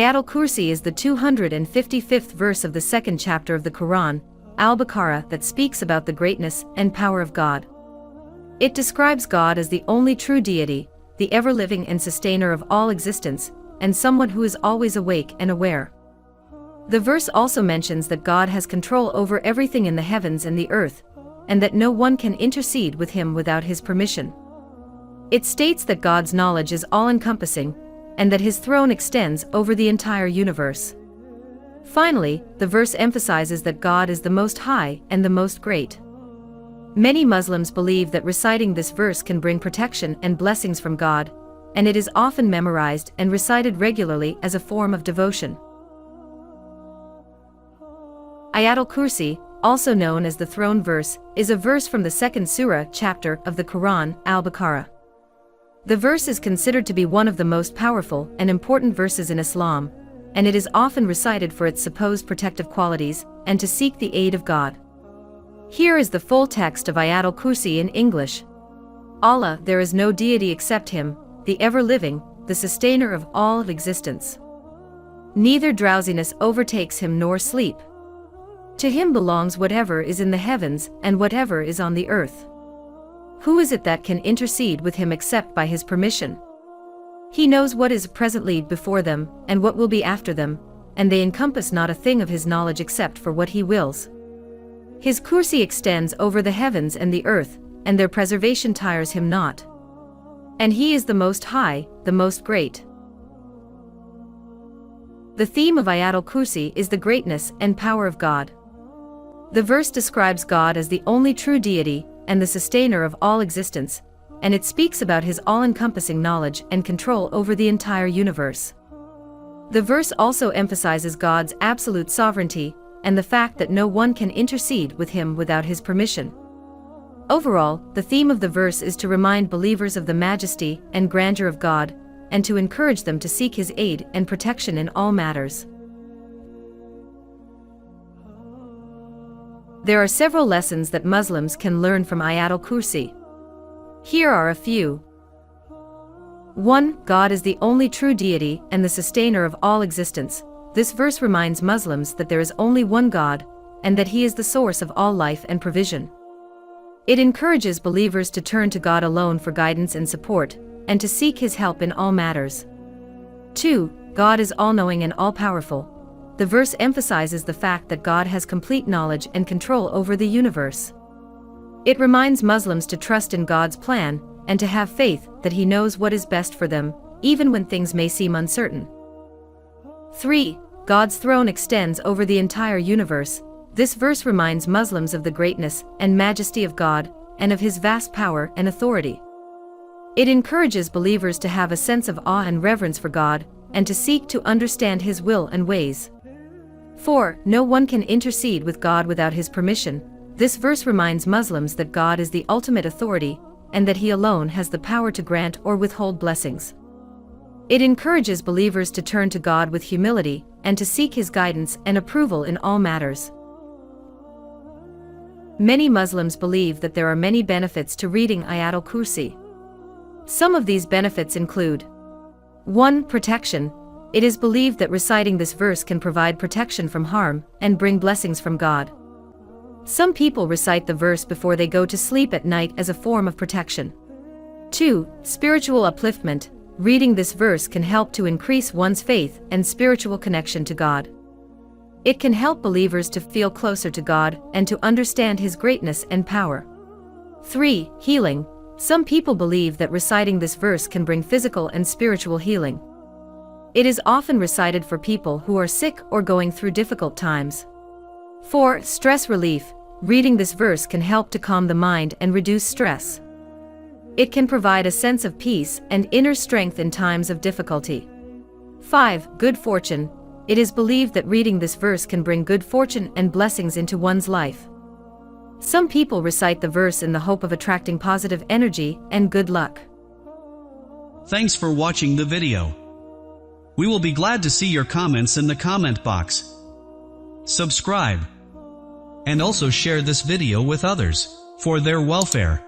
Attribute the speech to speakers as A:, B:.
A: Ayatul Kursi is the 255th verse of the second chapter of the Quran, Al-Baqarah, that speaks about the greatness and power of God. It describes God as the only true deity, the ever-living and sustainer of all existence, and someone who is always awake and aware. The verse also mentions that God has control over everything in the heavens and the earth, and that no one can intercede with him without his permission. It states that God's knowledge is all-encompassing, and that his throne extends over the entire universe. Finally, the verse emphasizes that God is the Most High and the Most Great. Many Muslims believe that reciting this verse can bring protection and blessings from God, and it is often memorized and recited regularly as a form of devotion. Ayatul Kursi, also known as the throne verse, is a verse from the second surah chapter of the Quran, Al-Baqarah. The verse is considered to be one of the most powerful and important verses in Islam, and it is often recited for its supposed protective qualities and to seek the aid of God. Here is the full text of Ayatul Kursi in English. Allah, there is no deity except Him, the ever-living, the sustainer of all of existence. Neither drowsiness overtakes Him nor sleep. To Him belongs whatever is in the heavens and whatever is on the earth. Who is it that can intercede with Him except by His permission? He knows what is presently before them and what will be after them, and they encompass not a thing of His knowledge except for what He wills. His kursi extends over the heavens and the earth, and their preservation tires Him not. And He is the Most High, the Most Great. The theme of Ayatul Kursi is the greatness and power of God. The verse describes God as the only true deity and the sustainer of all existence, and it speaks about His all-encompassing knowledge and control over the entire universe. The verse also emphasizes God's absolute sovereignty and the fact that no one can intercede with Him without His permission. Overall, the theme of the verse is to remind believers of the majesty and grandeur of God, and to encourage them to seek His aid and protection in all matters. There are several lessons that Muslims can learn from Ayatul Kursi. Here are a few. 1. God is the only true deity and the sustainer of all existence. This verse reminds Muslims that there is only one God, and that He is the source of all life and provision. It encourages believers to turn to God alone for guidance and support, and to seek His help in all matters. 2. God is all-knowing and all-powerful. The verse emphasizes the fact that God has complete knowledge and control over the universe. It reminds Muslims to trust in God's plan, and to have faith that He knows what is best for them, even when things may seem uncertain. 3. God's throne extends over the entire universe. This verse reminds Muslims of the greatness and majesty of God, and of His vast power and authority. It encourages believers to have a sense of awe and reverence for God, and to seek to understand His will and ways. 4. No one can intercede with God without His permission. This verse reminds Muslims that God is the ultimate authority, and that He alone has the power to grant or withhold blessings. It encourages believers to turn to God with humility, and to seek His guidance and approval in all matters. Many Muslims believe that there are many benefits to reading Ayatul Kursi. Some of these benefits include: 1. Protection. It is believed that reciting this verse can provide protection from harm and bring blessings from God. Some people recite the verse before they go to sleep at night as a form of protection. 2. Spiritual upliftment. Reading this verse can help to increase one's faith and spiritual connection to God. It can help believers to feel closer to God and to understand His greatness and power. 3. Healing. Some people believe that reciting this verse can bring physical and spiritual healing. It is often recited for people who are sick or going through difficult times. 4. Stress relief. Reading this verse can help to calm the mind and reduce stress. It can provide a sense of peace and inner strength in times of difficulty. 5. Good fortune. It is believed that reading this verse can bring good fortune and blessings into one's life. Some people recite the verse in the hope of attracting positive energy and good luck.
B: Thanks for watching the video. We will be glad to see your comments in the comment box. Subscribe. And also share this video with others, for their welfare.